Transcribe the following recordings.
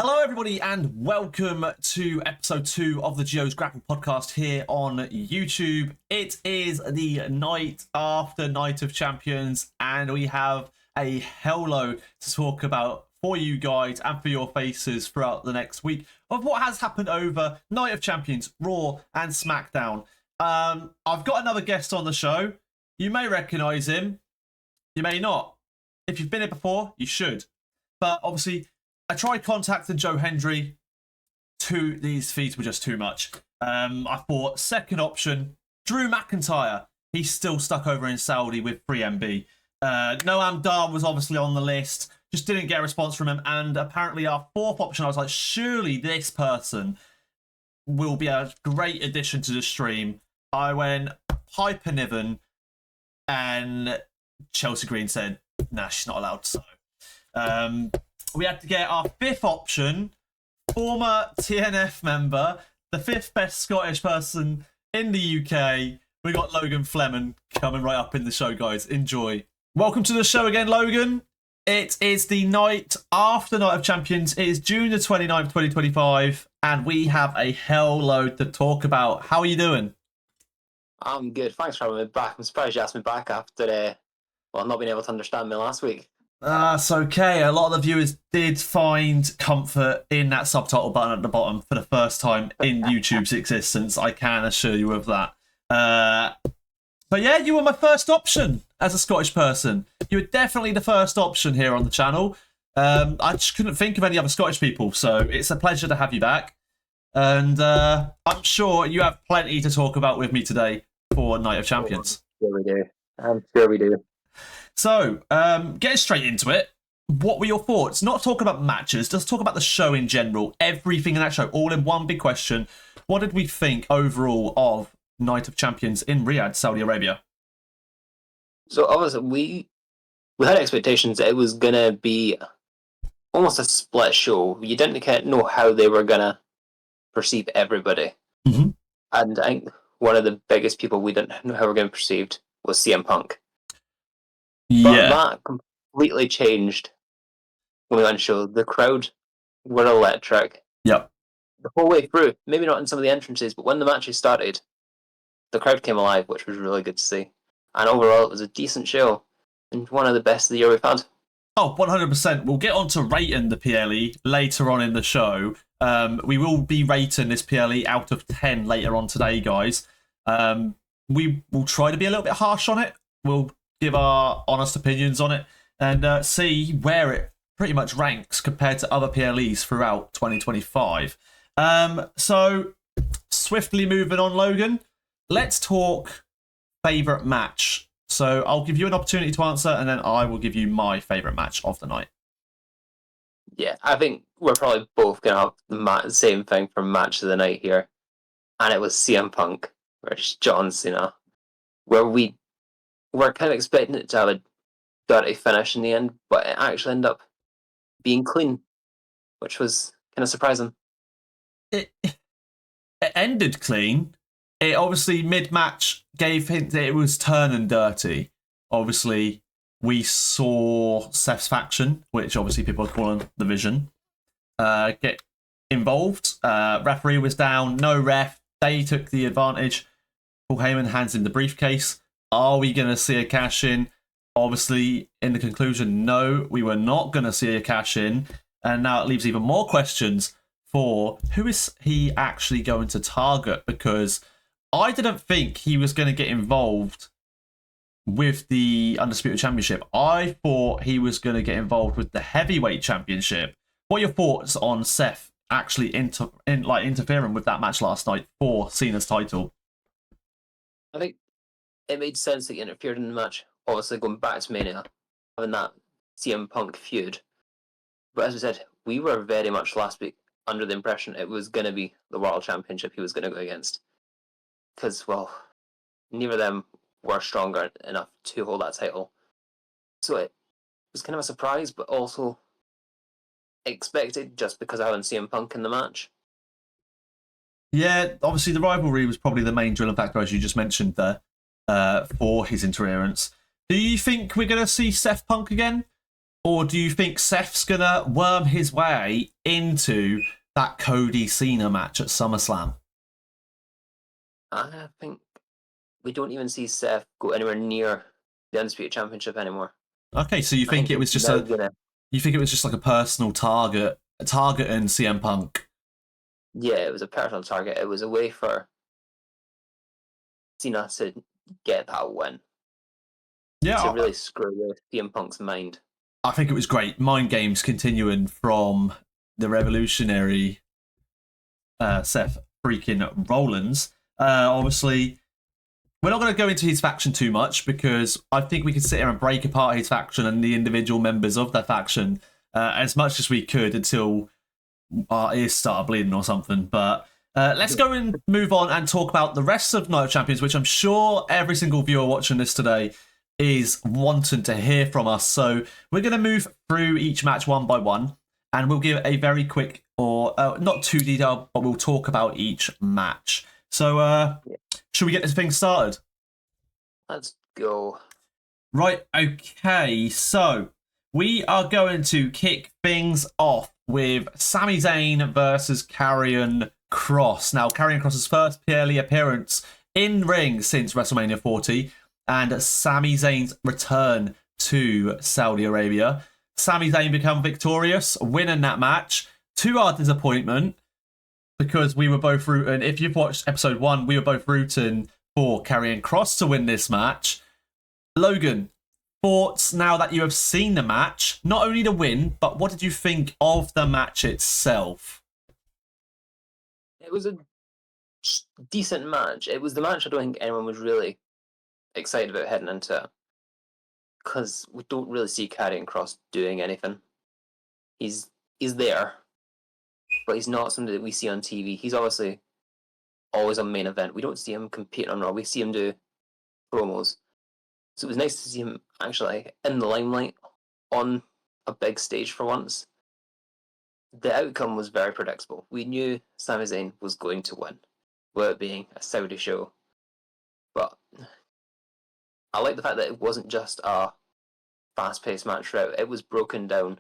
Hello, everybody, and welcome to episode 2 of the GEO'S Grapple podcast here on YouTube. It is the night after Night of Champions, and we have a hell load to talk about for you guys and for your faces throughout the next week of what has happened over Night of Champions, Raw, and SmackDown. I've got another guest on the show. You may recognise him, you may not. If you've been here before, you should. But obviously, I tried contacting Joe Hendry. These feeds were just too much. I thought second option, Drew McIntyre. He's still stuck over in Saudi with 3MB. Noam Dar was obviously on the list. Just didn't get a response from him. And apparently our fourth option, I was like, surely this person will be a great addition to the stream. I went Piper Niven, and Chelsea Green said, nah, she's not allowed. So we had to get our fifth option, former TNF member, the fifth best Scottish person in the UK. We got Logan Fleming coming right up in the show, guys. Enjoy. Welcome to the show again, Logan. It is the night after Night of Champions. It is June the 29th, 2025, and we have a hell load to talk about. How are you doing? I'm good. Thanks for having me back. I'm surprised you asked me back after not being able to understand me last week. It's okay. A lot of the viewers did find comfort in that subtitle button at the bottom for the first time in YouTube's existence. I can assure you of that. But yeah, you were my first option as a Scottish person. You were definitely the first option here on the channel. I just couldn't think of any other Scottish people, so it's a pleasure to have you back. And I'm sure you have plenty to talk about with me today for Night of Champions. I'm sure we do. So, getting straight into it, what were your thoughts? Not talking about matches, just talk about the show in general. Everything in that show, all in one big question. What did we think overall of Night of Champions in Riyadh, Saudi Arabia? So obviously we had expectations that it was gonna be almost a split show. You didn't quite know how they were gonna perceive everybody. Mm-hmm. And I think one of the biggest people we didn't know how we were gonna perceive was CM Punk. But that completely changed when we went to show. The crowd were electric. Yep. The whole way through. Maybe not in some of the entrances, but when the matches started, the crowd came alive, which was really good to see. And overall, it was a decent show and one of the best of the year we've had. Oh, 100%. We'll get on to rating the PLE later on in the show. We will be rating this PLE out of 10 later on today, guys. We will try to be a little bit harsh on it. We'll give our honest opinions on it and see where it pretty much ranks compared to other PLEs throughout 2025. So, swiftly moving on, Logan, let's talk favourite match. So, I'll give you an opportunity to answer, and then I will give you my favourite match of the night. Yeah, I think we're probably both going to have the same thing for match of the night here. And it was CM Punk versus John Cena, where we were kind of expecting it to have a dirty finish in the end, but it actually ended up being clean, which was kind of surprising. It ended clean. It obviously mid-match gave hint that it was turning dirty. Obviously, we saw Seth's faction, which obviously people are calling the Vision, get involved. Referee was down, no ref. They took the advantage. Paul Heyman hands in the briefcase. Are we going to see a cash-in? Obviously, in the conclusion, no, we were not going to see a cash-in. And now it leaves even more questions for who is he actually going to target? Because I didn't think he was going to get involved with the Undisputed Championship. I thought he was going to get involved with the Heavyweight Championship. What are your thoughts on Seth actually interfering with that match last night for Cena's title? I think it made sense that he interfered in the match. Obviously, going back to Mania, having that CM Punk feud. But as I said, we were very much last week under the impression it was going to be the World Championship he was going to go against. Because, well, neither of them were stronger enough to hold that title. So it was kind of a surprise, but also expected just because I hadn't CM Punk in the match. Yeah, obviously the rivalry was probably the main drilling factor, as you just mentioned there, for his interference. Do you think we're going to see Seth Punk again? Or do you think Seth's going to worm his way into that Cody Cena match at SummerSlam? I think we don't even see Seth go anywhere near the Undisputed Championship anymore. Okay, so you I think think it was he's just now a gonna. you think it was just like a personal target targeting CM Punk? Yeah, it was a personal target. It was a way for Cena to get that win, to Yeah, really screw with CM Punk's mind. I think it was great. Mind games continuing from the revolutionary Seth freaking Rollins. Obviously, we're not going to go into his faction too much because I think we could sit here and break apart his faction and the individual members of that faction as much as we could until our ears start bleeding or something. But let's go and move on and talk about the rest of Night of Champions, which I'm sure every single viewer watching this today is wanting to hear from us. So we're going to move through each match one by one, and we'll give a very quick, or not too detailed, but we'll talk about each match. So should we get this thing started? Let's go. Right, okay, so we are going to kick things off with Sami Zayn versus Karrion Kross. Now, Karrion Kross's first PLE appearance in ring since WrestleMania 40, and Sami Zayn's return to Saudi Arabia. Sami Zayn become victorious, winning that match, to our disappointment, because we were both rooting. If you've watched episode 1, we were both rooting for Karrion Kross to win this match. Logan, thoughts now that you have seen the match, not only the win, but what did you think of the match itself? It was a decent match. It was the match I don't think anyone was really excited about heading into, because we don't really see Karrion Kross doing anything. He's there, but he's not somebody that we see on TV. He's obviously always on main event. We don't see him compete on Raw. We see him do promos. So it was nice to see him actually in the limelight on a big stage for once. The outcome was very predictable. We knew Sami Zayn was going to win, with it being a Saudi show. But I like the fact that it wasn't just a fast-paced match throughout. It was broken down.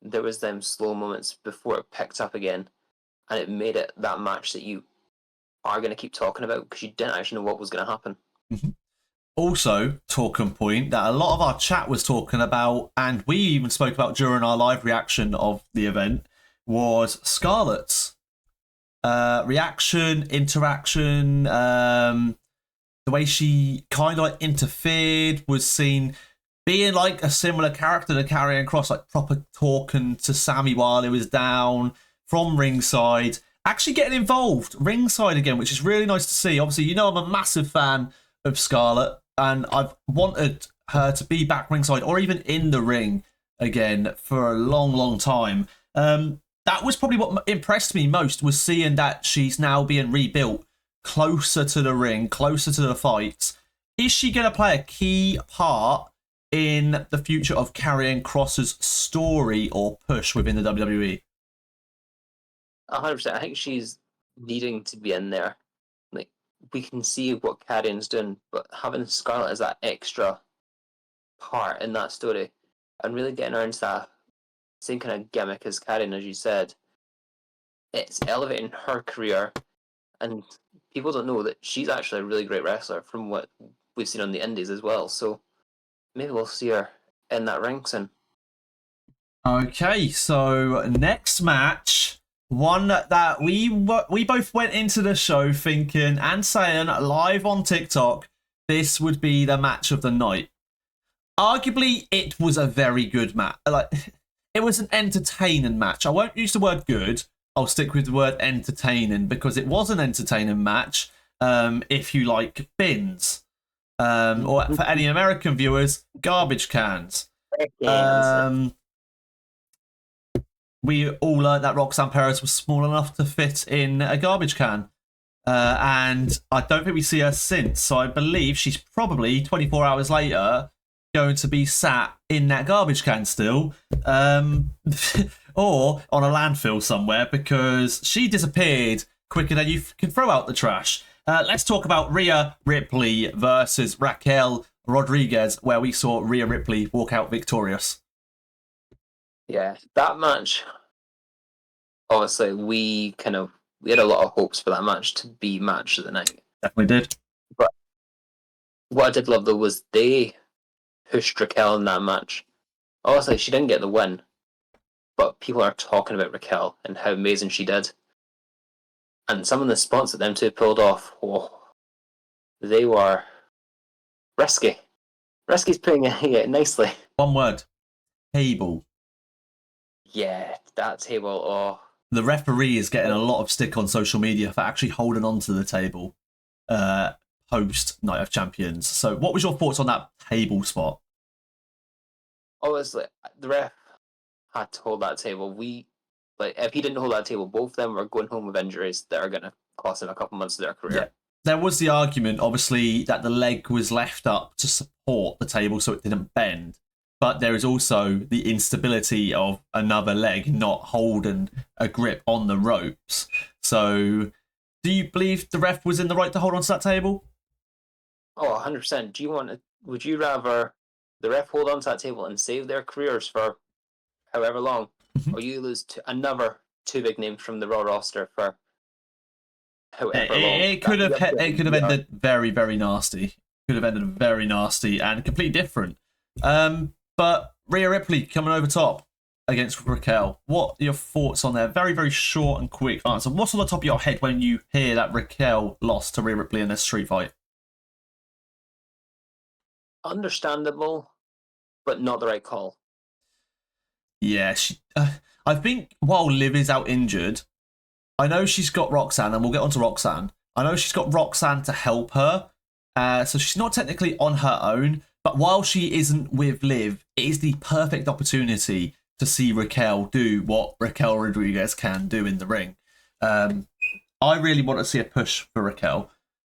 There was them slow moments before it picked up again, and it made it that match that you are going to keep talking about because you didn't actually know what was going to happen. Mm-hmm. Also, talking point that a lot of our chat was talking about, and we even spoke about during our live reaction of the event, was Scarlett's reaction, interaction, the way she kind of like interfered, was seen being like a similar character to Karrion Kross, like proper talking to Sammy while he was down from ringside, actually getting involved ringside again, which is really nice to see. Obviously, you know I'm a massive fan of Scarlett, and I've wanted her to be back ringside or even in the ring again for a long, long time. That was probably what impressed me most, was seeing that she's now being rebuilt closer to the ring, closer to the fights. Is she going to play a key part in the future of Karrion Kross's story or push within the WWE? 100%. I think she's needing to be in there. Like, we can see what Karrion's doing, but having Scarlett as that extra part in that story and really getting her into that same kind of gimmick as Karrion, as you said, it's elevating her career. And people don't know that she's actually a really great wrestler from what we've seen on the indies as well. So maybe we'll see her in that ring soon. Okay, so next match, one that we both went into the show thinking and saying live on TikTok, this would be the match of the night. Arguably, it was a very good match. Like, it was an entertaining match. I won't use the word good. I'll stick with the word entertaining because it was an entertaining match. If you like bins, or for any American viewers, garbage cans. We all learned that Roxanne Perez was small enough to fit in a garbage can. And I don't think we see her since. So I believe she's probably 24 hours later going to be sat in that garbage can still. Or on a landfill somewhere because she disappeared quicker than you can throw out the trash. Let's talk about Rhea Ripley versus Raquel Rodriguez, where we saw Rhea Ripley walk out victorious. Yeah, that match. Obviously, we had a lot of hopes for that match to be match of the night. Definitely did. But what I did love though was they pushed Raquel in that match. Obviously, she didn't get the win, but people are talking about Raquel and how amazing she did. And some of the spots that them two pulled off, they were risky. Risky's putting it nicely. One word. Table. Yeah, that table. Oh, The referee is getting a lot of stick on social media for actually holding on to the table post Night of Champions. So what was your thoughts on that table spot? obviously, the ref had to hold that table. If he didn't hold that table, both of them were going home with injuries that are going to cost them a couple months of their career. Yeah. There was the argument, obviously, that the leg was left up to support the table so it didn't bend. But there is also the instability of another leg not holding a grip on the ropes. So, do you believe the ref was in the right to hold on to that table? Oh, 100%. Would you rather the ref hold on to that table and save their careers for however long, or you lose to another two big names from the Raw roster for however long? It could have ended very, very nasty. Could have ended very nasty and completely different. But Rhea Ripley coming over top against Raquel. What are your thoughts on their very, very short and quick answer? What's on the top of your head when you hear that Raquel lost to Rhea Ripley in this street fight? Understandable, but not the right call. Yeah, I think while Liv is out injured, I know she's got Roxanne, and we'll get onto Roxanne. I know she's got Roxanne to help her, so she's not technically on her own. But while she isn't with Liv, it is the perfect opportunity to see Raquel do what Raquel Rodriguez can do in the ring. I really want to see a push for Raquel.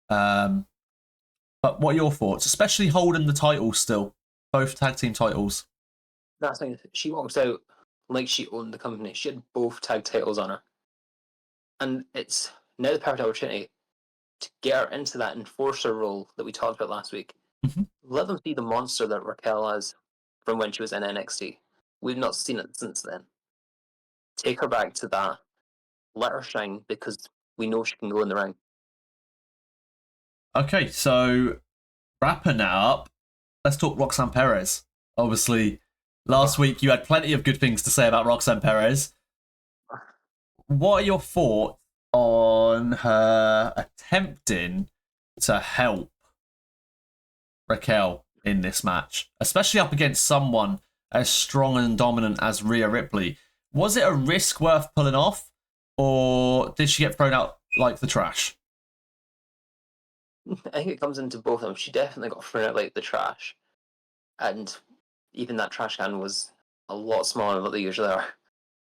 But what are your thoughts, especially holding the titles still, both tag team titles? That's the thing. She walks out like she owned the company. She had both tag titles on her. And it's now the perfect opportunity to get her into that enforcer role that we talked about last week. Let them see the monster that Raquel is from when she was in NXT. We've not seen it since then. Take her back to that. Let her shine because we know she can go in the ring. Okay, so wrapping that up, let's talk Roxanne Perez. Obviously, last week you had plenty of good things to say about Roxanne Perez. What are your thoughts on her attempting to help Raquel in this match, especially up against someone as strong and dominant as Rhea Ripley? Was it a risk worth pulling off, or did she get thrown out like the trash? I think it comes into both of them. She definitely got thrown out like the trash. And even that trash can was a lot smaller than what they usually are.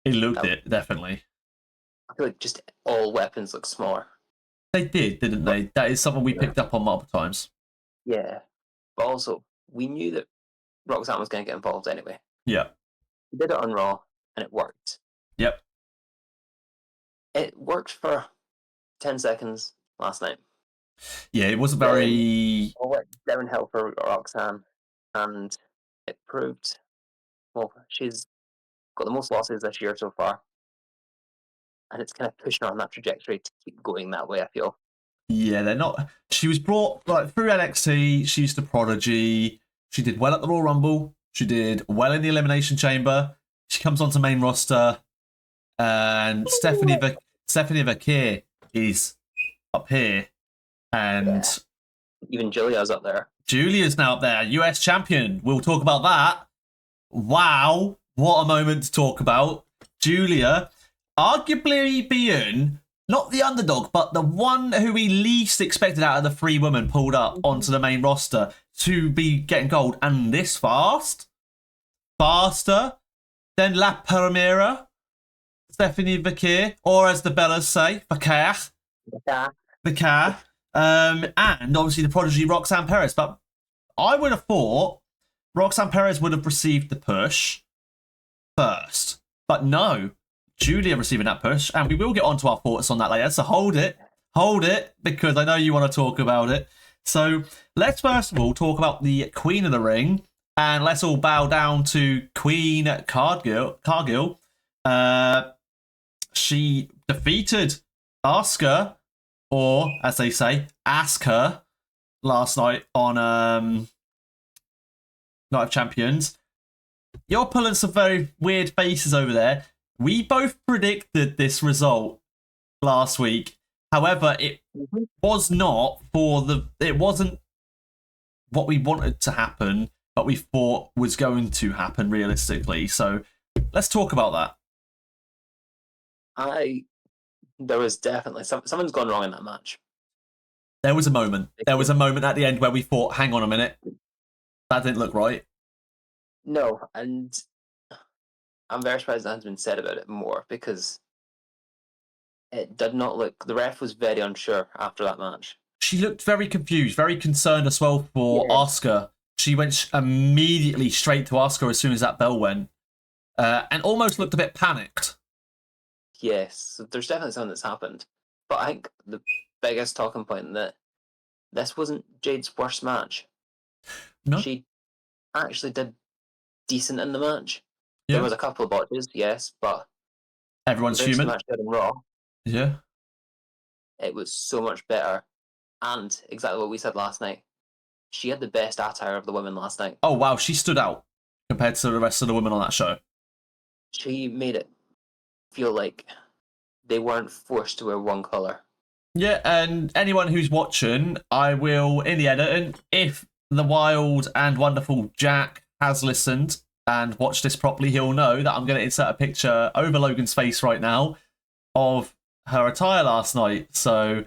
It looked it, definitely. I feel like just all weapons look smaller. They did, didn't they? That is something we picked up on multiple times. Yeah. But also, we knew that Roxanne was going to get involved anyway. Yeah. We did it on Raw, and it worked. Yep. It worked for 10 seconds last night. Yeah, it wasn't very... It went downhill for Roxanne, and it proved, well, she's got the most losses this year so far. And it's kind of pushing her on that trajectory to keep going that way, I feel. Yeah, they're not... She was brought through NXT. She used to Prodigy. She did well at the Royal Rumble. She did well in the Elimination Chamber. She comes onto main roster. And Stephanie Vakir is up here. And even Julia's up there. Julia's now up there. US champion. We'll talk about that. Wow. What a moment to talk about. Julia, arguably being... not the underdog, but the one who we least expected out of the three women pulled up onto the main roster to be getting gold. And this fast? Faster than La Primera, Stephanie Vakir, or as the Bellas say, Vakir. Vakir. And obviously the prodigy Roxanne Perez. But I would have thought Roxanne Perez would have received the push first. But no. Julia receiving that push, and we will get onto our thoughts on that later, so hold it, because I know you want to talk about it. So let's first of all talk about the Queen of the Ring, And let's all bow down to Queen Cargill. She defeated Asuka, or as they say, Asuka, last night on Night of Champions. You're pulling some very weird faces over there. We both predicted this result last week. However, it was not it wasn't what we wanted to happen, but we thought was going to happen realistically. So let's talk about that. There was definitely someone's gone wrong in that match. There was a moment. There was a moment at the end where we thought, hang on a minute, that didn't look right. No, and I'm very surprised that has been said about it more, because it did not look. The ref was very unsure after that match. She looked very confused, very concerned as well for Asuka. She went immediately straight to Asuka as soon as that bell went, and almost looked a bit panicked. Yes, there's definitely something that's happened. But I think the biggest talking point that this wasn't Jade's worst match. No, she actually did decent in the match. Yeah. There was a couple of botches, yes, but everyone's human. Match in Raw, yeah, it was so much better, and exactly what we said last night. She had the best attire of the women last night. Oh wow, she stood out compared to the rest of the women on that show. She made it feel like they weren't forced to wear one colour. Yeah, and anyone who's watching, I will, in the edit, and if the wild and wonderful Jack has listened and watched this properly, he'll know that I'm going to insert a picture over Logan's face right now of her attire last night. So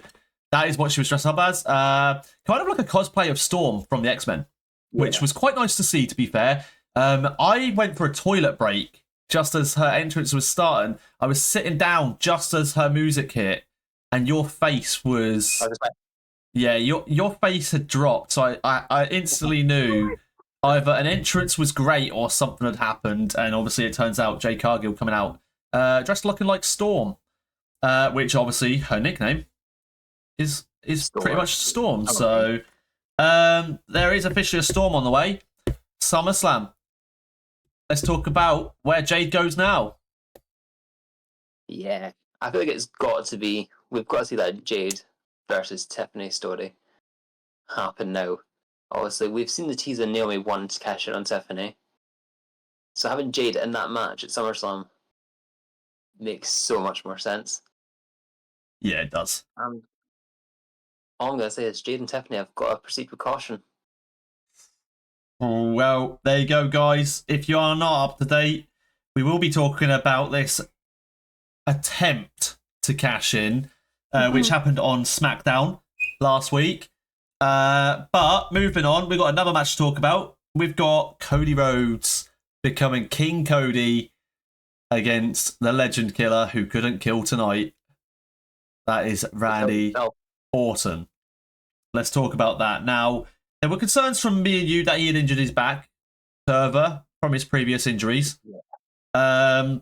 that is what she was dressed up as. Kind of like a cosplay of Storm from the X-Men, which was quite nice to see, to be fair. I went for a toilet break just as her entrance was starting. I was sitting down just as her music hit, and your face was... Yeah, your face had dropped, so I instantly knew either an entrance was great or something had happened, and obviously it turns out Jade Cargill coming out dressed looking like Storm, which obviously her nickname is Storm. Pretty much Storm. So there is officially a Storm on the way. SummerSlam. Let's talk about where Jade goes now. Yeah, I feel like it's got to be... We've got to see that Jade versus Tiffany story happen now. Obviously, we've seen the teaser Naomi won to cash in on Tiffany. So having Jade in that match at SummerSlam makes so much more sense. Yeah, it does. All I'm going to say is Jade and Tiffany have got to proceed with caution. Well, there you go, guys. If you are not up to date, we will be talking about this attempt to cash in, which happened on SmackDown last week. But moving on, we've got another match to talk about. We've got Cody Rhodes becoming King Cody against the Legend Killer who couldn't kill tonight. That is Randy Orton. Let's talk about that. Now, there were concerns from me and you that he had injured his back further from his previous injuries. He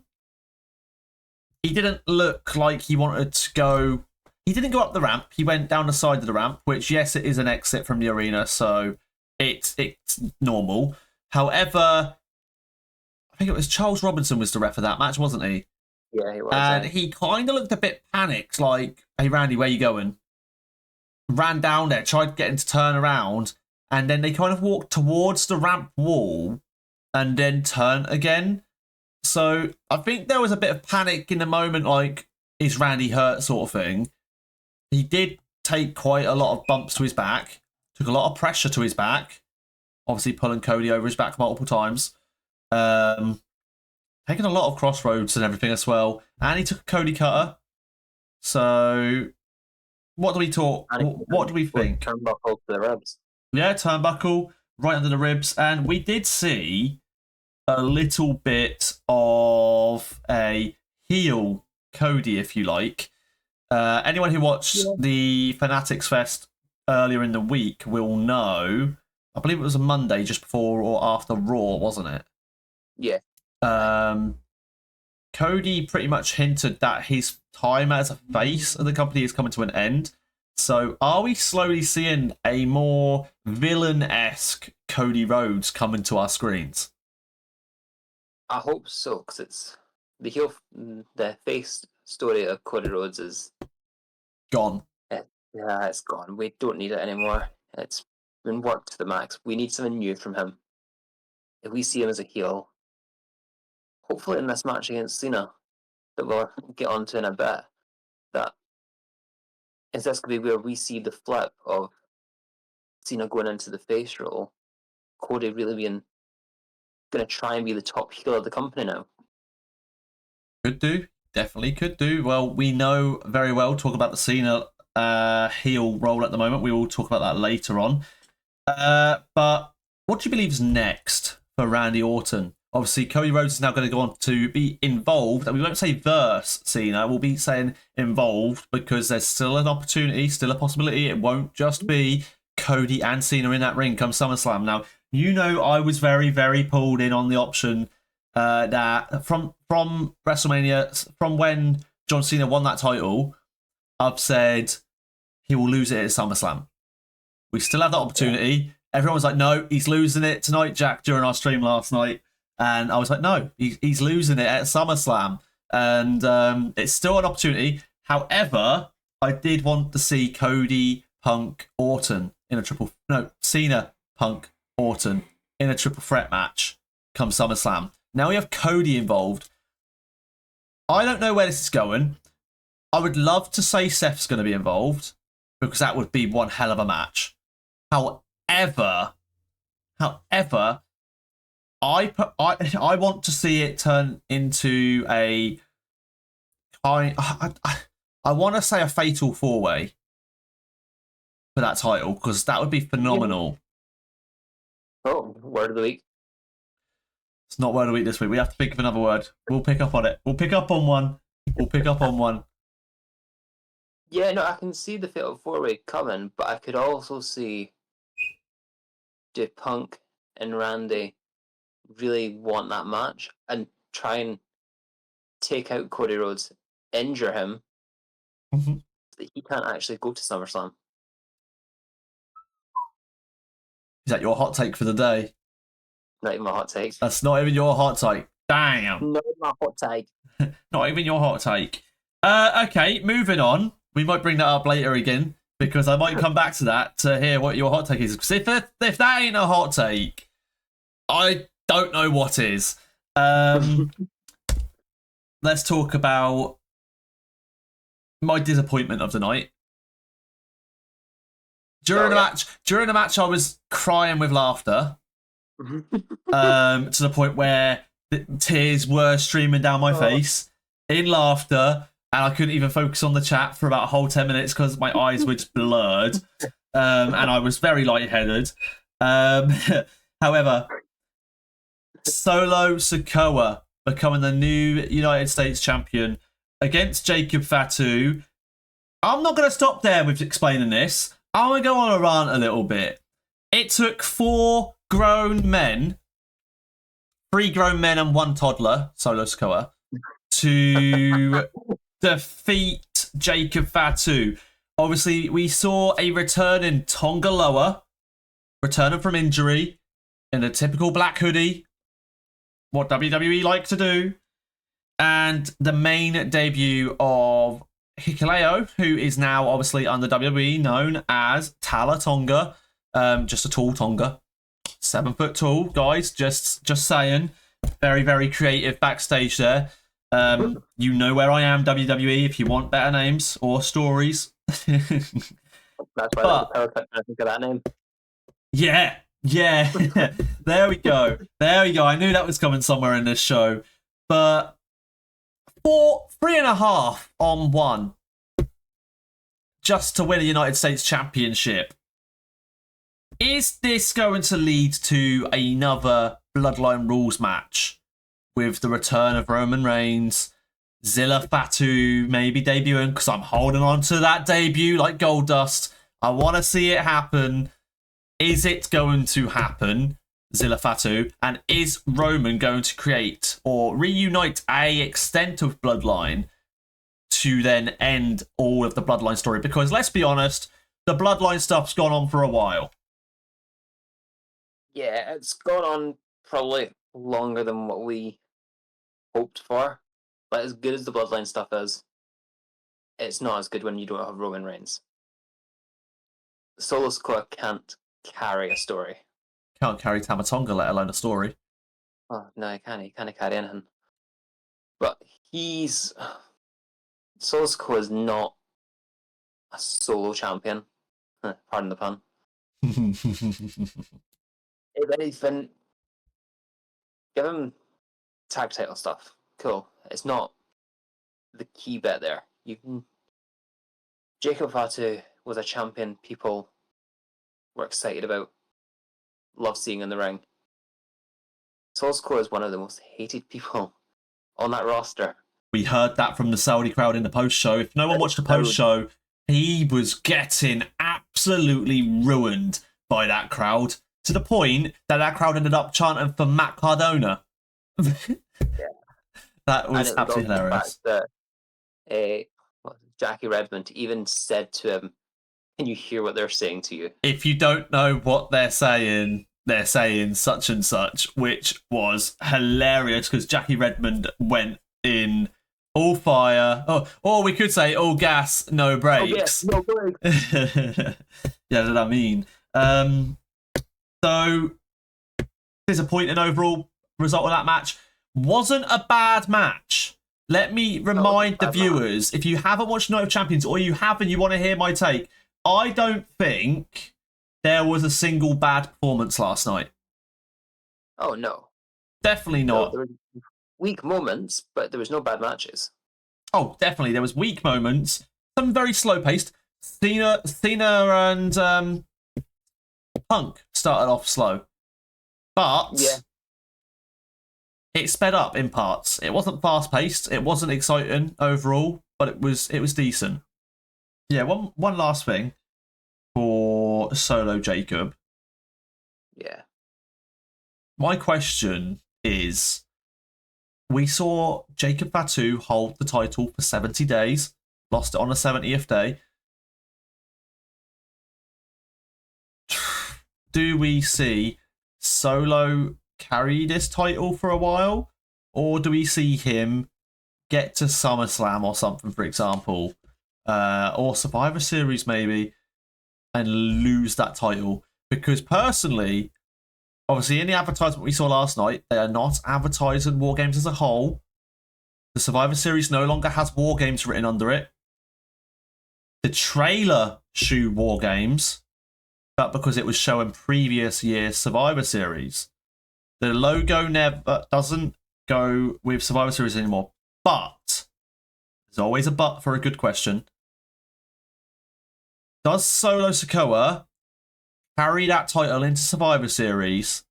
didn't look like he wanted to go... He didn't go up the ramp. He went down the side of the ramp, which, yes, it is an exit from the arena, so it's normal. However, I think it was Charles Robinson was the ref of that match, wasn't he? Yeah, he was. And he kind of looked a bit panicked, like, hey, Randy, where you going? Ran down there, tried getting to turn around, and then they kind of walked towards the ramp wall and then turn again. So I think there was a bit of panic in the moment, like, is Randy hurt sort of thing. He did take quite a lot of bumps to his back, took a lot of pressure to his back, obviously pulling Cody over his back multiple times, taking a lot of crossroads and everything as well, and he took a Cody cutter. So what do we talk? What do we think? Turnbuckle to the ribs. Yeah, turnbuckle right under the ribs, and we did see a little bit of a heel Cody, if you like. Anyone who watched the Fanatics Fest earlier in the week will know, I believe it was a Monday just before or after Raw, wasn't it? Yeah. Cody pretty much hinted that his time as a face of the company is coming to an end. So are we slowly seeing a more villain-esque Cody Rhodes coming to our screens? I hope so, because it's the face story of Cody Rhodes is Gone. yeah, it's gone. We don't need it anymore. It's been worked to the max. We need something new from him. If we see him as a heel, hopefully in this match against Cena, that we'll get onto in a bit, that is this going to be where we see the flip of Cena going into the face role, Cody really being going to try and be the top heel of the company now. Could do. Definitely could do. Well, we know very well, talk about the Cena heel role at the moment. We will talk about that later on. But what do you believe is next for Randy Orton? Obviously, Cody Rhodes is now going to go on to be involved, and we won't say verse Cena, we'll be saying involved because there's still an opportunity, still a possibility. It won't just be Cody and Cena in that ring come SummerSlam. Now, you know I was very, very pulled in on the option that from WrestleMania, from when John Cena won that title, I've said he will lose it at SummerSlam. We still have that opportunity. Everyone was like, no, he's losing it tonight, Jack, during our stream last night. And I was like, no, he's losing it at SummerSlam. And it's still an opportunity. However, I did want to see Cody, Punk, Orton in a Cena, Punk, Orton in a triple threat match come SummerSlam. Now we have Cody involved. I don't know where this is going. I would love to say Seth's going to be involved because that would be one hell of a match. However, I want to see it turn into I want to say a fatal four-way for that title because that would be phenomenal. Oh, word of the week. It's not word of the week this week. We have to think of another word. We'll pick up on it. We'll pick up on one. Yeah, no, I can see the fatal four-way coming, but I could also see Punk and Randy really want that match and try and take out Cody Rhodes, injure him, so that he can't actually go to SummerSlam. Is that your hot take for the day? Not even my hot take. That's not even your hot take. Damn. Not my hot take. Not even your hot take. Okay, moving on. We might bring that up later again because I might come back to that to hear what your hot take is. Because if that ain't a hot take, I don't know what is. Let's talk about my disappointment of the night. During the match, I was crying with laughter. To the point where the tears were streaming down my face in laughter, and I couldn't even focus on the chat for about a whole 10 minutes because my eyes were just blurred, and I was very lightheaded. However, Solo Sikoa becoming the new United States champion against Jacob Fatu. I'm not going to stop there with explaining this. I'm going to go on a rant a little bit. It took 3 grown men and 1 toddler, Solo Sikoa, to defeat Jacob Fatu. Obviously, we saw a returning Tonga Loa, returning from injury, in a typical black hoodie, what WWE like to do, and the main debut of Hikuleo, who is now obviously under WWE known as Tala Tonga, just a tall Tonga. 7 foot tall, guys. Just saying. Very, very creative backstage there. You know where I am, WWE, if you want better names or stories. That's why I think of that name. Yeah. There we go. I knew that was coming somewhere in this show. But 3.5 on 1 just to win a United States Championship. Is this going to lead to another Bloodline Rules match with the return of Roman Reigns, Zilla Fatu maybe debuting? Because I'm holding on to that debut like gold dust. I want to see it happen. Is it going to happen, Zilla Fatu? And is Roman going to create or reunite a extent of Bloodline to then end all of the Bloodline story? Because let's be honest, the Bloodline stuff's gone on for a while. Yeah, it's gone on probably longer than what we hoped for. But as good as the Bloodline stuff is, it's not as good when you don't have Roman Reigns. Solo Sikoa can't carry a story. Can't carry Tamatonga, let alone a story. Oh, no, he can't. He can't carry anything. But he's... Solo Sikoa is not a solo champion. Pardon the pun. If anything, give him tag title stuff. Cool. It's not the key bit there. You can... Jacob Fatu was a champion people were excited about, love seeing in the ring. Solo Sikoa is one of the most hated people on that roster. We heard that from the Saudi crowd in the post show. If no one watched the post show, he was getting absolutely ruined by that crowd, to the point that that crowd ended up chanting for Matt Cardona. Yeah. That was absolutely hilarious. Jackie Redmond even said to him, "Can you hear what they're saying to you?" If you don't know what they're saying such and such, which was hilarious because Jackie Redmond went in all fire. Or we could say all gas, no brakes. Oh, yes, no brakes. Yeah, what I mean. So, disappointing overall result of that match. Wasn't a bad match. Let me remind the viewers, if you haven't watched Night of Champions or you have and you want to hear my take, I don't think there was a single bad performance last night. Oh, no. Definitely not. No, there were weak moments, but there was no bad matches. Oh, definitely. There was weak moments. Some very slow-paced. Cena and Punk started off slow. But it sped up in parts. It wasn't fast-paced. It wasn't exciting overall, but it was decent. Yeah, one last thing for Solo Jacob. Yeah. My question is, we saw Jacob Fatu hold the title for 70 days, lost it on the 70th day. Do we see Solo carry this title for a while? Or do we see him get to SummerSlam or something, for example, or Survivor Series maybe, and lose that title? Because personally, obviously in the advertisement we saw last night, they are not advertising War Games as a whole. The Survivor Series no longer has War Games written under it. The trailer showed War Games, but because it was showing previous year's Survivor Series. The logo never doesn't go with Survivor Series anymore. But there's always a but for a good question. Does Solo Sikoa carry that title into Survivor Series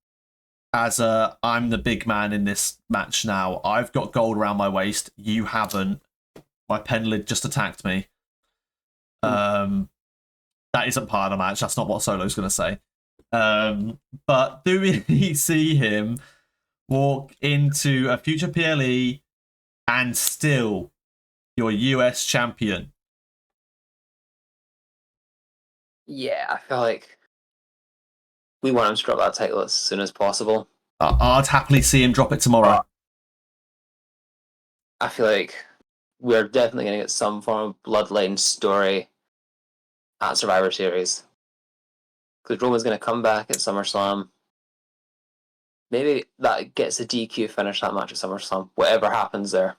as I'm the big man in this match now? I've got gold around my waist. You haven't. My pen lid just attacked me. That isn't part of the match. That's not what Solo's going to say. But do we see him walk into a future PLE and still your US champion? Yeah, I feel like we want him to drop that title as soon as possible. I'd happily see him drop it tomorrow. I feel like we're definitely going to get some form of bloodline story at Survivor Series. Because Roman's going to come back at SummerSlam. Maybe that gets a DQ finish, that match at SummerSlam. Whatever happens there.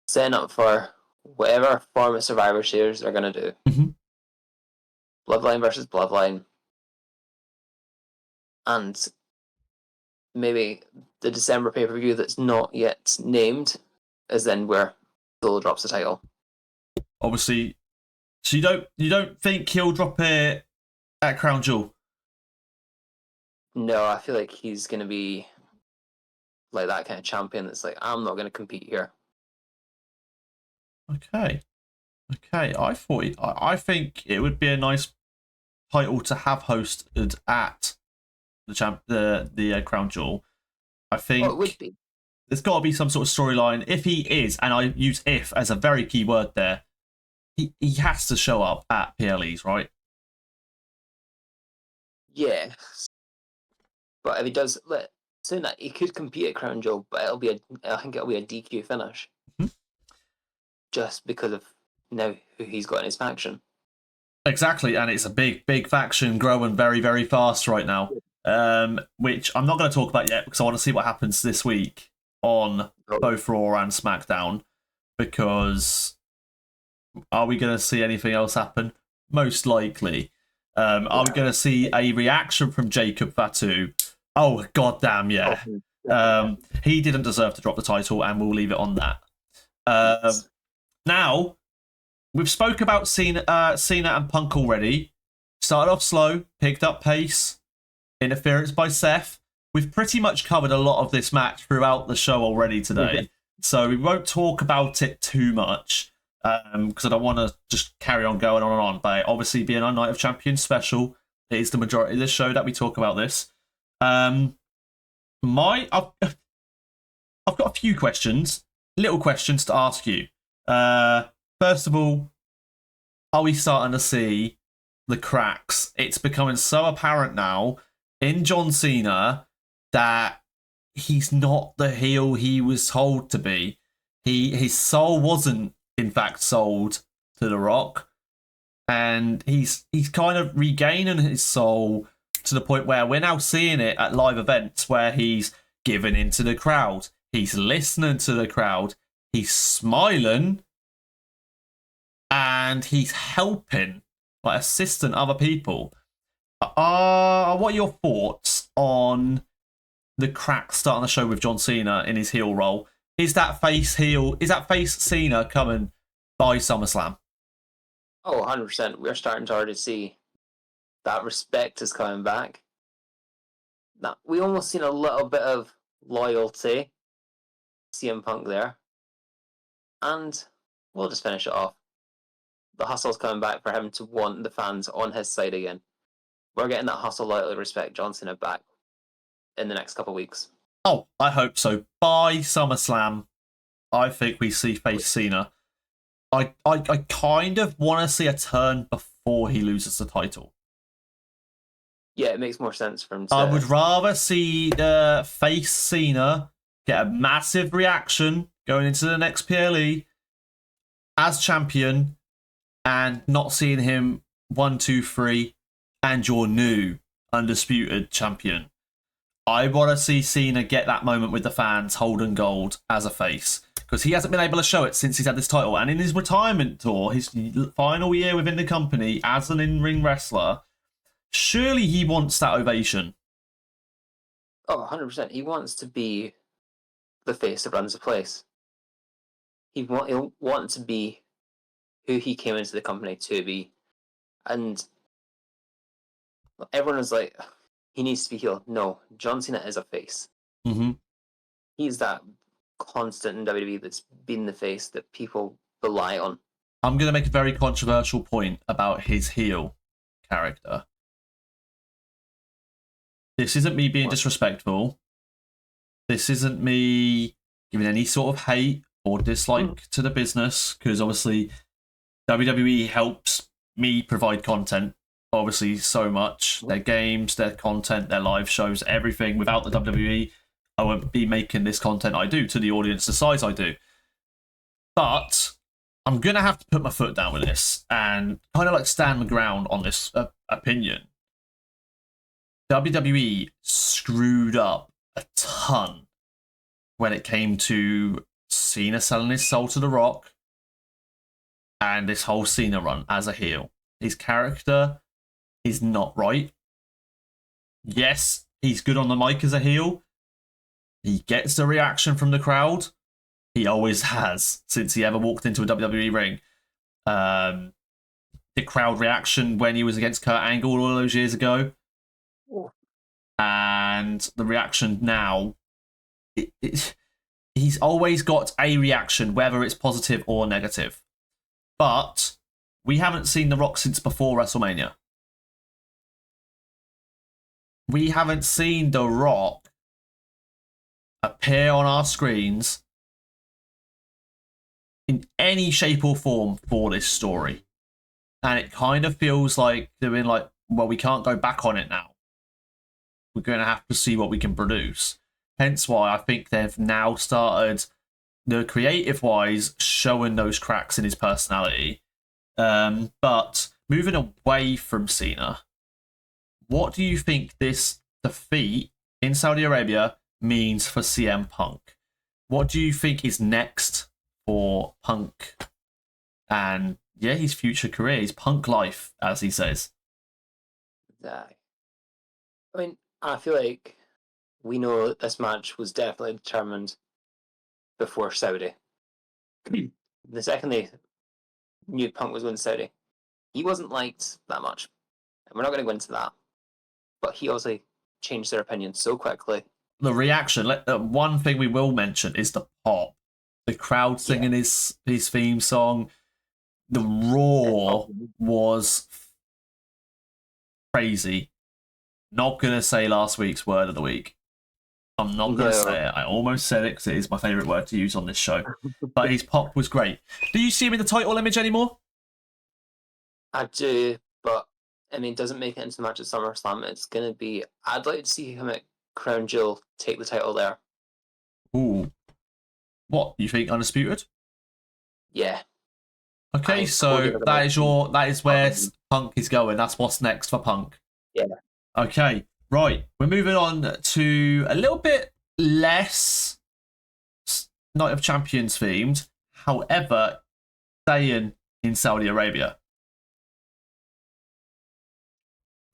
Setting up for whatever form of Survivor Series they're going to do. Mm-hmm. Bloodline versus Bloodline. And maybe the December pay-per-view that's not yet named is then where Solo drops the title. Obviously, so you don't think he'll drop it at Crown Jewel? No, I feel like he's going to be like that kind of champion that's like, I'm not going to compete here. Okay. I think it would be a nice title to have hosted at the Crown Jewel. I think it would be. there's got to be some sort of storyline. If he is, and I use if as a very key word there, he has to show up at PLEs, right? Yeah. But if he does, soon that he could compete at Crown Jewel, but I think it'll be a DQ finish. Mm-hmm. Just because of now who he's got in his faction. Exactly, and it's a big faction growing very, very fast right now. Which I'm not going to talk about yet because I want to see what happens this week on both Raw and SmackDown. Because are we going to see anything else happen? Most likely. Are we going to see a reaction from Jacob Fatu? Oh, goddamn, yeah. He didn't deserve to drop the title, and we'll leave it on that. Now, we've spoke about Cena and Punk already. Started off slow, picked up pace, interference by Seth. We've pretty much covered a lot of this match throughout the show already today, so we won't talk about it too much because I don't want to just carry on going on and on. But obviously, being our Night of Champions special, it is the majority of this show that we talk about this. I've got a few questions, little questions to ask you. First of all, are we starting to see the cracks? It's becoming so apparent now in John Cena that he's not the heel he was told to be. His soul wasn't, in fact, sold to The Rock, and he's kind of regaining his soul to the point where we're now seeing it at live events where he's giving into the crowd, he's listening to the crowd, he's smiling, and he's helping, like assisting other people. What are your thoughts on the crack starting the show with John Cena in his heel role? Is that face Cena coming by SummerSlam? Oh, 100%. We're starting to already see that respect is coming back. Now, we almost seen a little bit of loyalty, CM Punk there. And we'll just finish it off. The hustle's coming back for him to want the fans on his side again. We're getting that hustle, loyalty, respect John Cena back in the next couple of weeks. Oh, I hope so. By SummerSlam, I think we see face Cena. I kind of want to see a turn before he loses the title. Yeah, it makes more sense for him to... I would rather see face Cena get a massive reaction going into the next PLE as champion and not seeing him 1, 2, 3 and your new undisputed champion. I want to see Cena get that moment with the fans holding gold as a face, because he hasn't been able to show it since he's had this title. And in his retirement tour, his final year within the company as an in-ring wrestler, surely he wants that ovation. Oh, 100%. He wants to be the face that runs the place. He'll want to be who he came into the company to be. And everyone is like, he needs to be heel. No, John Cena is a face. Mm-hmm. He's that constant in WWE that's been the face that people rely on. I'm going to make a very controversial point about his heel character. This isn't me being disrespectful. This isn't me giving any sort of hate or dislike to the business, because obviously WWE helps me provide content, obviously, so much. Their games, their content, their live shows, everything. Without the WWE, I won't be making this content I do to the audience the size I do. But I'm going to have to put my foot down with this and kind of like stand my ground on this opinion. WWE screwed up a ton when it came to Cena selling his soul to The Rock and this whole Cena run as a heel. His character is not right. Yes, he's good on the mic as a heel. He gets the reaction from the crowd. He always has since he ever walked into a WWE ring. The crowd reaction when he was against Kurt Angle all those years ago. And the reaction now, he's always got a reaction, whether it's positive or negative. But we haven't seen The Rock since before WrestleMania. We haven't seen The Rock appear on our screens in any shape or form for this story. And it kind of feels like they've been like, well, we can't go back on it now. We're going to have to see what we can produce. Hence why I think they've now started, the creative-wise, showing those cracks in his personality. But moving away from Cena, what do you think this defeat in Saudi Arabia means for CM Punk? What do you think is next for Punk and, yeah, his future career, his Punk life, as he says? I mean, I feel like we know that this match was definitely determined before Saudi. The second they knew Punk was going to Saudi, he wasn't liked that much. And we're not going to go into that. But he also changed their opinion so quickly. The reaction, one thing we will mention is the pop. The crowd singing his theme song. The roar was crazy. Not going to say last week's word of the week. I'm not going to say it. I almost said it because it is my favourite word to use on this show. But his pop was great. Do you see him in the title image anymore? I do, but I mean, it doesn't make it into the match at SummerSlam. It's going to be... I'd like to see him at Crown Jewel take the title there. Ooh. What, you think Undisputed? Yeah. Okay, so that is where Punk is going. That's what's next for Punk. Yeah. Okay, right. We're moving on to a little bit less Night of Champions themed. However, staying in Saudi Arabia.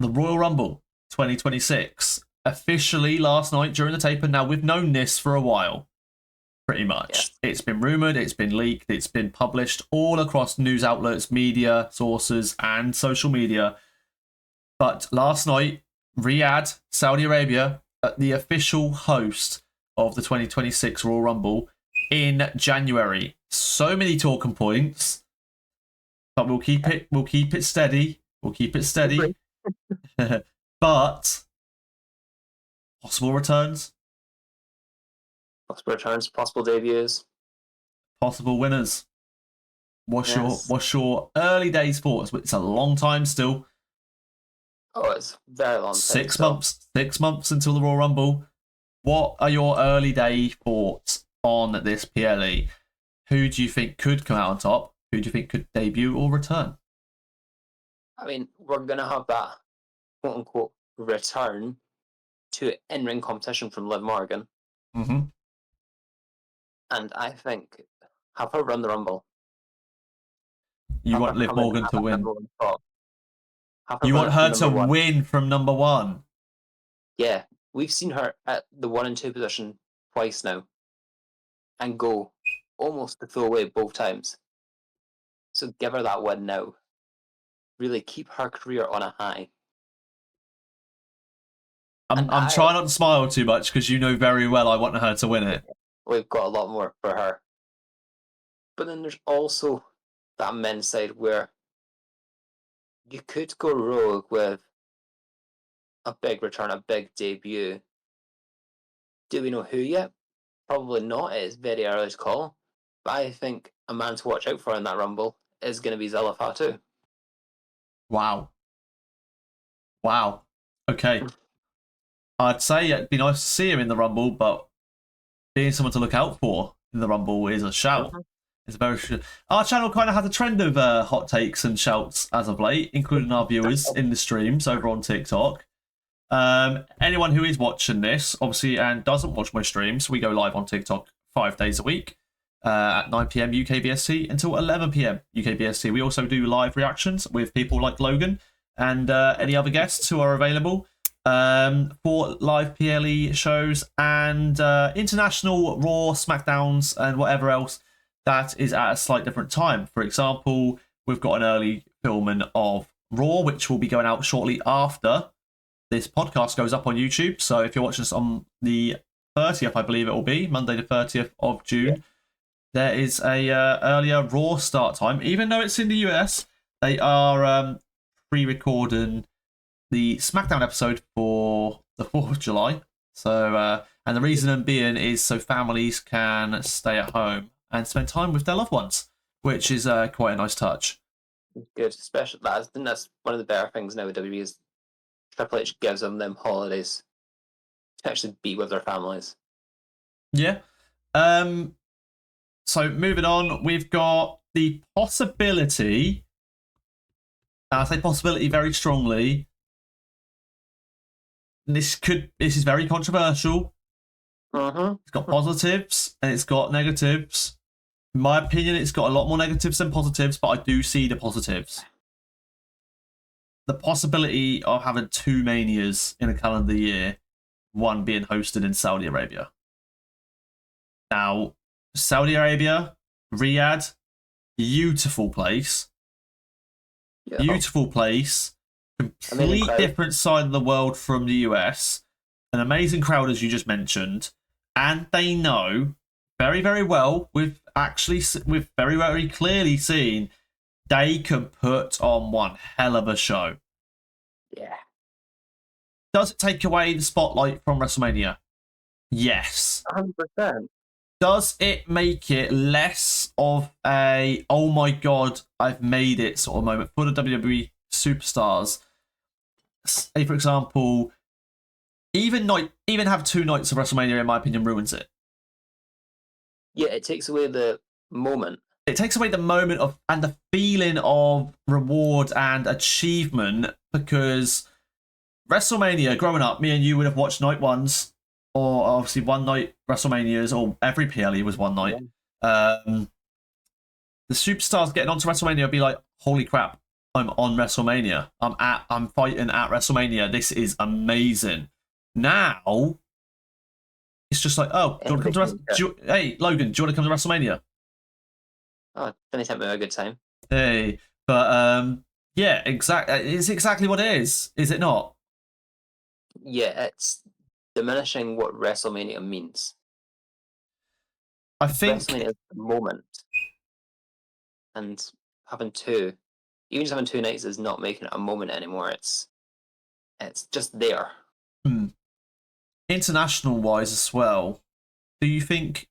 The Royal Rumble 2026. Officially last night during the taper. Now, we've known this for a while. Pretty much. Yeah. It's been rumoured, it's been leaked, it's been published all across news outlets, media sources, and social media. But last night, Riyadh, Saudi Arabia, the official host of the 2026 Royal Rumble in January. So many talking points, but we'll keep it steady. We'll keep it steady. But possible returns. Possible returns, possible debuts. Possible winners. What's your early days thoughts? It's a long time still. Oh, it's very long. 6 months. 6 months until the Royal Rumble. What are your early day thoughts on this PLE? Who do you think could come out on top? Who do you think could debut or return? I mean, we're gonna have that quote unquote return to in-ring competition from Liv Morgan. Mm-hmm. And I think have her run the Rumble. You want Liv Morgan to win? You want her to win from number one? Yeah, we've seen her at the 1 and 2 position twice now and go almost the full way both times. So give her that win now. Really keep her career on a high. I'm trying not to smile too much because you know very well I want her to win it. We've got a lot more for her. But then there's also that men's side where you could go rogue with a big return, a big debut. Do we know who yet? Probably not. It's very early to call. But I think a man to watch out for in that Rumble is going to be Zella Fatu. Wow. Okay. I'd say it'd be nice to see him in the Rumble, but being someone to look out for in the Rumble is a shout. Mm-hmm. It's very. Our channel kind of has a trend of hot takes and shouts as of late, including our viewers in the streams over on TikTok. Anyone who is watching this, obviously, and doesn't watch my streams, we go live on TikTok 5 days a week at 9 PM UK BST until 11 PM UK BST. We also do live reactions with people like Logan and any other guests who are available for live PLE shows and international Raw, SmackDowns, and whatever else that is at a slight different time. For example, we've got an early filming of Raw, which will be going out shortly after this podcast goes up on YouTube. So if you're watching this on the 30th, I believe it will be, Monday the 30th of June, there is a earlier Raw start time. Even though it's in the US, they are pre-recording the SmackDown episode for the 4th of July, So, and the reason being is so families can stay at home and spend time with their loved ones, which is quite a nice touch. Good, especially that. I think that's one of the better things now with WWE is Triple H gives them holidays to actually be with their families. Yeah. So moving on, we've got the possibility. I say possibility very strongly. This is very controversial. It's got positives and it's got negatives. In my opinion, it's got a lot more negatives than positives, but I do see the positives. The possibility of having 2 Manias in a calendar year, one being hosted in Saudi Arabia. Now, Saudi Arabia, Riyadh, beautiful place. Yeah. Beautiful place. Complete different side of the world from the US. An amazing crowd, as you just mentioned. And they know very, very well, we've very, very clearly seen they can put on one hell of a show. Yeah. Does it take away the spotlight from WrestleMania? Yes. 100%. Does it make it less of a, oh my god, I've made it sort of moment for the WWE superstars? Say, for example, even have 2 nights of WrestleMania, in my opinion, ruins it. Yeah, it takes away the moment. It takes away the moment of and the feeling of reward and achievement, because WrestleMania, growing up, me and you would have watched night ones, or obviously one night WrestleManias, or every PLE was one night. The superstars getting onto WrestleMania would be like, holy crap, I'm on WrestleMania. I'm fighting at WrestleMania. This is amazing. Now it's just like, oh, do you want to come to hey Logan, do you want to come to WrestleMania? Oh, anytime we have a good time. Hey, but yeah, it's exactly what it is it not? Yeah, it's diminishing what WrestleMania means. I think WrestleMania is the moment, and having 2, even just having 2 nights is not making it a moment anymore. It's just there. International wise as well, do you think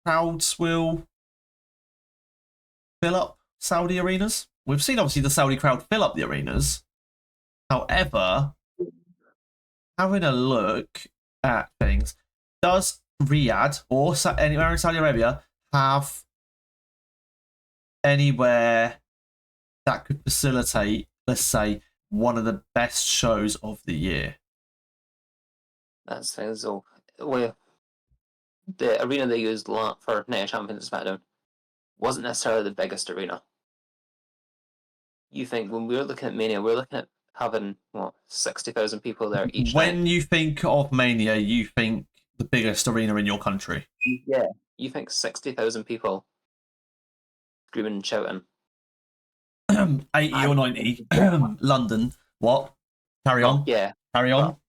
crowds will fill up Saudi arenas? We've seen obviously the Saudi crowd fill up the arenas. However, having a look at things, does Riyadh or anywhere in Saudi Arabia have anywhere that could facilitate, let's say, one of the best shows of the year? That's the thing. So, the arena they used for Night of Champions SmackDown wasn't necessarily the biggest arena. You think when we were looking at Mania, we were looking at having 60,000 people there each night. When you think of Mania, you think the biggest arena in your country. Yeah, you think 60,000 people screaming and shouting. 80 or 90. London. What? Carry on. Yeah. Carry on. Well,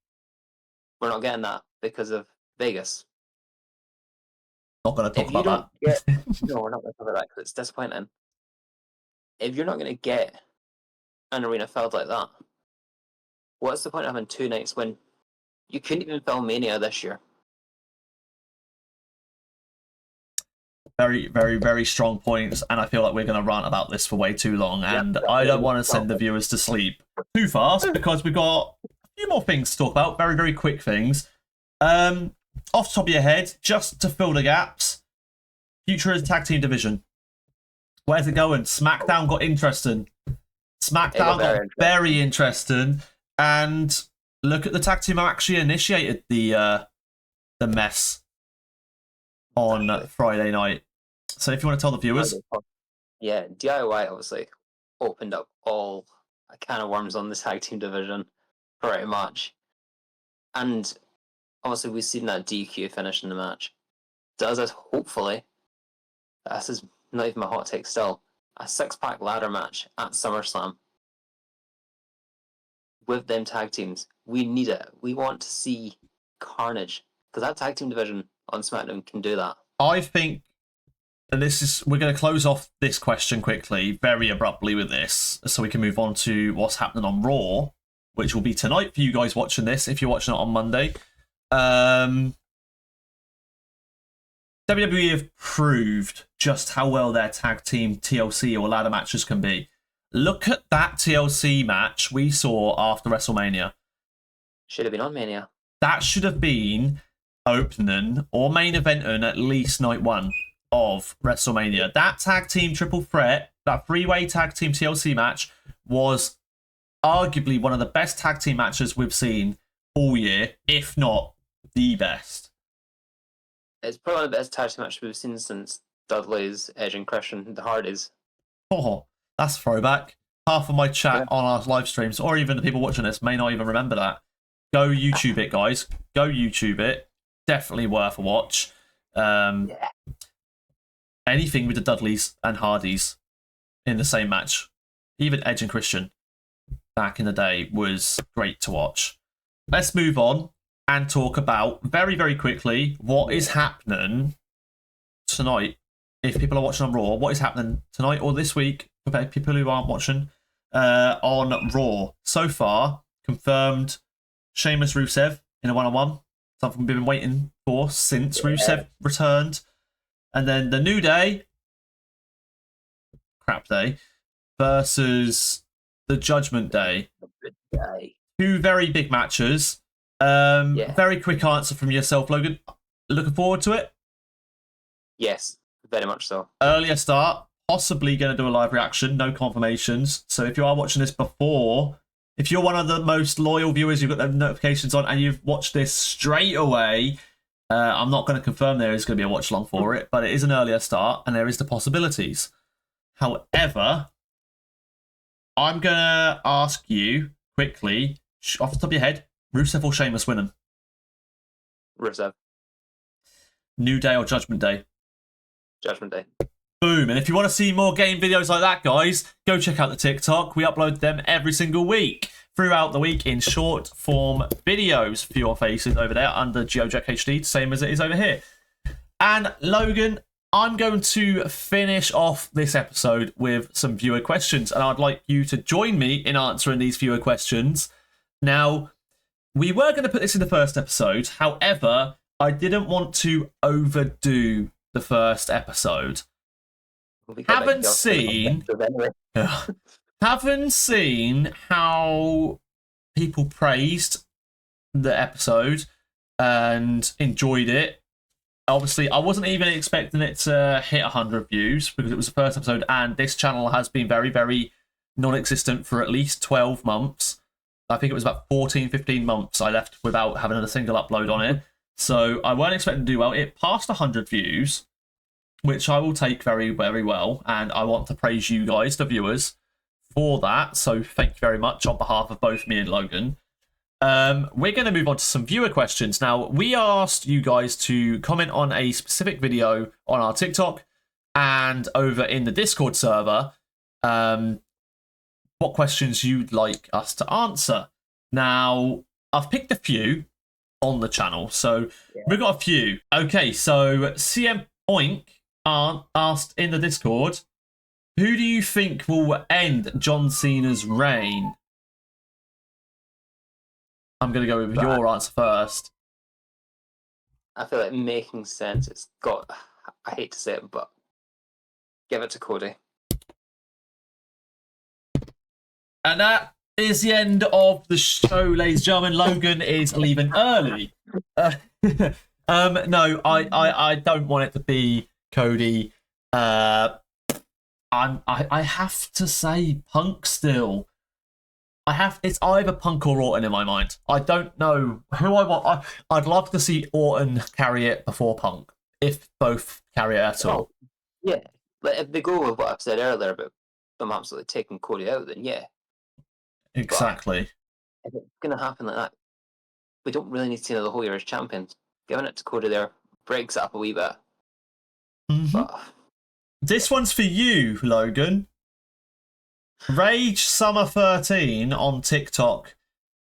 we're not getting that because of Vegas. Not going to talk about that. No, we're not going to talk about that because it's disappointing. If you're not going to get an arena filled like that, what's the point of having 2 nights when you couldn't even fill Mania this year? Very, very, very strong points, and I feel like we're going to rant about this for way too long, and I don't want to send the viewers to sleep too fast because we've got a few more things to talk about. Very, very quick things. Off the top of your head, just to fill the gaps, future is tag team division. Where's it going? SmackDown got interesting. SmackDown got very interesting, and look at the tag team who actually initiated the mess on Friday night. So if you want to tell the viewers. Yeah, DIY obviously opened up all a can of worms on the tag team division pretty much. And obviously we've seen that DQ finish in the match. Does us hopefully, this is not even my hot take still, a 6-pack ladder match at SummerSlam with them tag teams. We need it. We want to see carnage because that tag team division on SmackDown can do that. I think, and we're going to close off this question quickly, very abruptly with this, so we can move on to what's happening on Raw, which will be tonight for you guys watching this, if you're watching it on Monday. WWE have proved just how well their tag team TLC or ladder matches can be. Look at that TLC match we saw after WrestleMania. Should have been on Mania. That should have been opening or main eventing at least night one of WrestleMania. That tag team triple threat, that three-way tag team TLC match was arguably one of the best tag team matches we've seen all year, if not the best. It's probably the best tag team match we've seen since Dudley's, Edge and Christian, the Hardys. Oh, that's throwback. Half of my chat on our live streams, or even the people watching this, may not even remember that. Go YouTube it, guys. Go YouTube it. Definitely worth a watch. Anything with the Dudleys and Hardys in the same match, even Edge and Christian back in the day, was great to watch. Let's move on and talk about very, very quickly what is happening tonight. If people are watching on Raw, what is happening tonight or this week? Okay, people who aren't watching on Raw. So far, confirmed Sheamus Rusev in a one-on-one. Something we've been waiting for since Rusev returned. And then the New Day, Crap Day, versus the Judgment Day. Two very big matches. Very quick answer from yourself, Logan. Looking forward to it? Yes, very much so. Earlier start, possibly going to do a live reaction, no confirmations. So if you are watching this before, if you're one of the most loyal viewers, you've got the notifications on, and you've watched this straight away, I'm not going to confirm there is going to be a watch along for it, but it is an earlier start, and there is the possibilities. However, I'm going to ask you quickly, off the top of your head, Rusev or Sheamus winning? Rusev. New Day or Judgment Day? Judgment Day. Boom. And if you want to see more game videos like that, guys, go check out the TikTok. We upload them every single week throughout the week in short form videos for your faces over there under GeoJack HD, same as it is over here. And Logan, I'm going to finish off this episode with some viewer questions, and I'd like you to join me in answering these viewer questions. Now, we were going to put this in the first episode. However, I didn't want to overdo the first episode. Haven't seen how people praised the episode and enjoyed it. Obviously, I wasn't even expecting it to hit 100 views because it was the first episode, and this channel has been very, very non-existent for at least 12 months. I think it was about 14, 15 months I left without having a single upload on it. So I weren't expecting to do well. It passed 100 views, which I will take very, very well. And I want to praise you guys, the viewers, for that. So thank you very much on behalf of both me and Logan. We're going to move on to some viewer questions. Now, we asked you guys to comment on a specific video on our TikTok and over in the Discord server. What questions you'd like us to answer. Now, I've picked a few on the channel, so we've got a few. Okay, so CM Oink asked in the Discord, who do you think will end John Cena's reign? I'm going to go with your answer first. I feel like making sense. It's got, I hate to say it, but give it to Cody. And that is the end of the show, ladies and gentlemen. Logan is leaving early. No, I don't want it to be Cody. I have to say Punk still. It's either Punk or Orton in my mind. I don't know who I want. I'd love to see Orton carry it before Punk, if both carry it at all. Yeah, but if they go with what I've said earlier about them absolutely taking Cody out, then yeah. Exactly. But if it's going to happen like that, we don't really need to see the whole year as champions. Giving it to Cody there breaks it up a wee bit. Mm-hmm. But this one's for you, Logan. Rage Summer 13 on TikTok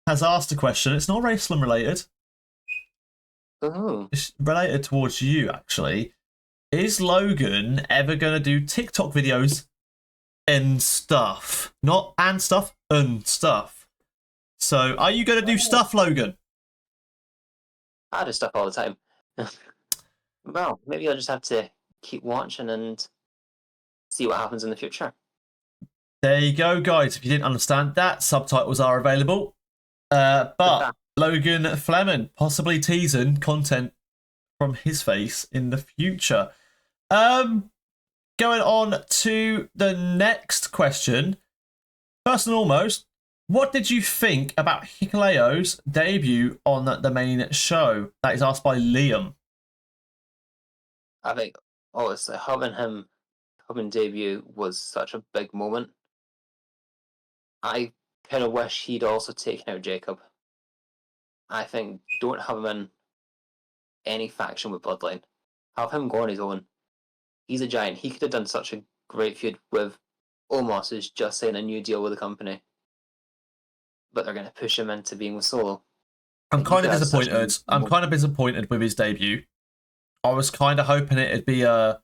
has asked a question. It's not wrestling related. Oh. It's related towards you, actually. Is Logan ever going to do TikTok videos and stuff? Not and stuff, and stuff. So, are you going to do stuff, Logan? I do stuff all the time. Well, maybe I'll just have to keep watching and see what happens in the future. There you go, guys. If you didn't understand that, subtitles are available. But Logan Fleming possibly teasing content from his face in the future. Going on to the next question. First and foremost, what did you think about Hikuleo's debut on the main show? That is asked by Liam. I think, honestly, having him debut was such a big moment. I kind of wish he'd also taken out Jacob. I think don't have him in any faction with Bloodline. Have him go on his own. He's a giant. He could have done such a great feud with Omos, who's just signed a new deal with the company. But they're going to push him into being with Solo. I'm kind of disappointed. I'm kind of disappointed with his debut. I was kind of hoping it'd be the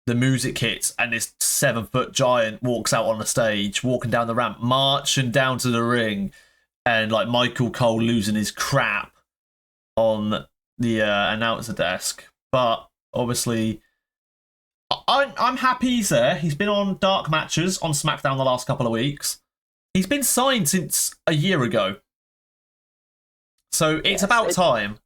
music hits and this 7-foot giant walks out on the stage, walking down the ramp, marching down to the ring, and like Michael Cole losing his crap on the announcer desk. But obviously, I'm happy he's there. He's been on dark matches on SmackDown the last couple of weeks. He's been signed since a year ago. So it's about time.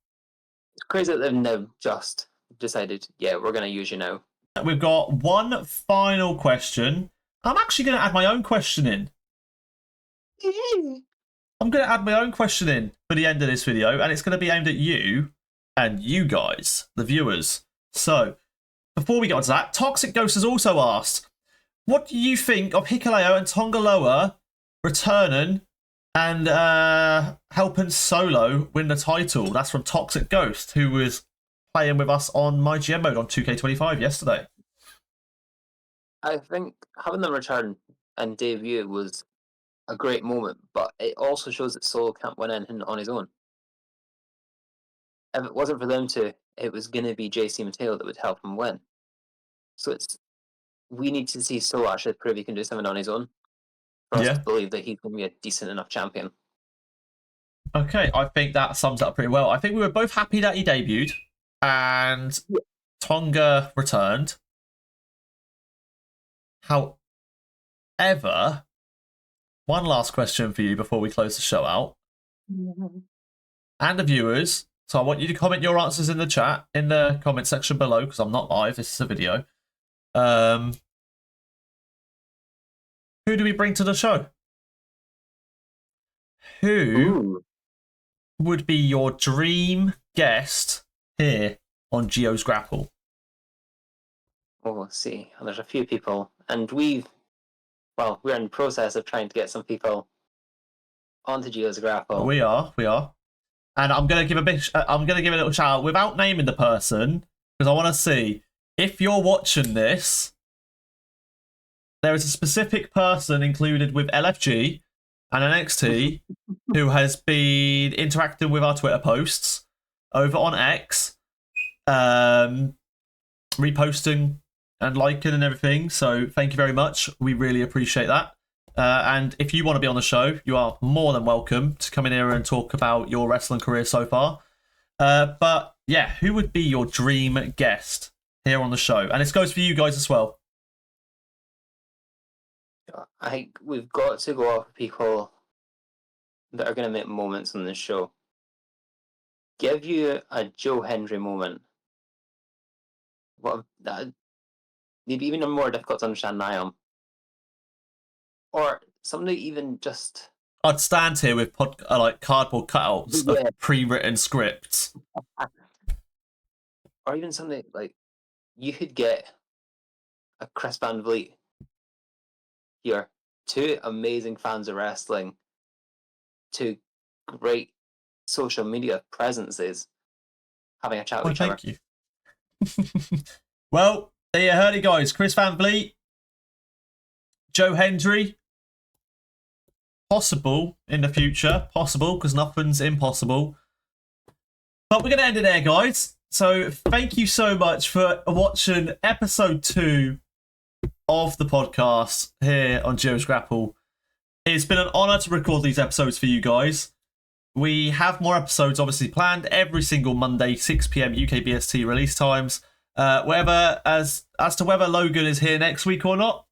It's crazy that they've now just decided, yeah, we're going to use you now. We've got one final question. I'm actually going to add my own question in. I'm going to add my own question in for the end of this video, and it's going to be aimed at you and you guys, the viewers. So, before we get on to that, Toxic Ghost has also asked, what do you think of Hikuleo and Tongaloa returning and helping Solo win the title? That's from Toxic Ghost, who was playing with us on my GM mode on 2K25 yesterday. I think having them return and debut was a great moment, but it also shows that Solo can't win anything on his own. If it wasn't for them two, it was going to be JC Mateo that would help him win. So we need to see Solo actually prove he can do something on his own for us to believe that he's going to be a decent enough champion. Okay, I think that sums it up pretty well. I think we were both happy that he debuted and Tonga returned. However, one last question for you before we close the show out. And the viewers. So I want you to comment your answers in the chat, in the comment section below, because I'm not live, this is a video. Who do we bring to the show? Who would be your dream guest here on Geo's Grapple? Oh, let's see. There's a few people, and we're in the process of trying to get some people onto Geo's Grapple. We are. And I'm gonna give a little shout out without naming the person, because I want to see if you're watching this. There is a specific person included with LFG and NXT who has been interacting with our Twitter posts over on X, reposting and liking and everything. So thank you very much. We really appreciate that. And if you want to be on the show, you are more than welcome to come in here and talk about your wrestling career so far. But yeah, who would be your dream guest here on the show? And this goes for you guys as well. I think we've got to go off people that are going to make moments on this show. Give you a Joe Hendry moment. They'd be even more difficult to understand than I am. Or somebody even just... I'd stand here with like cardboard cutouts of pre-written scripts. Or even something like, you could get a Chris Van Vliet here. Two amazing fans of wrestling. Two great social media presences having a chat with each other. Thank you. Well, there you heard it, guys. Chris Van Vliet, Joe Hendry. Possible in the future. Possible, because nothing's impossible. But we're going to end it there, guys. So thank you so much for watching episode 2 of the podcast here on Geo's Grapple. It's been an honour to record these episodes for you guys. We have more episodes obviously planned every single Monday, 6 p.m. UK BST release times. Whether as to whether Logan is here next week or not,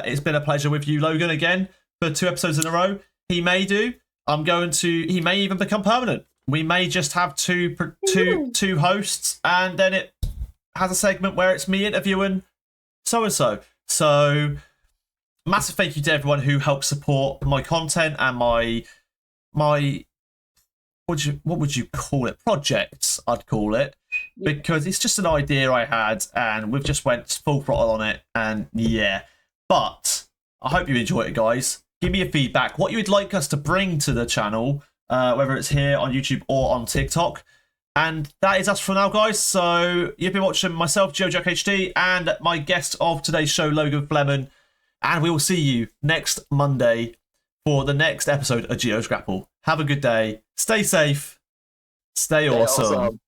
it's been a pleasure with you, Logan, again for 2 episodes in a row. He may do. He may even become permanent. We may just have two hosts, and then it has a segment where it's me interviewing so and so. So massive thank you to everyone who helps support my content and my what would you call it? Projects, I'd call it. Because it's just an idea I had, and we've just went full throttle on it, and yeah. But I hope you enjoy it, guys. Give me your feedback, what you would like us to bring to the channel, whether it's here on YouTube or on TikTok. And that is us for now, guys. So you've been watching myself, GeoJack HD, and my guest of today's show, Logan Fleming. And we will see you next Monday for the next episode of Geo's Grapple. Have a good day. Stay safe. Stay awesome.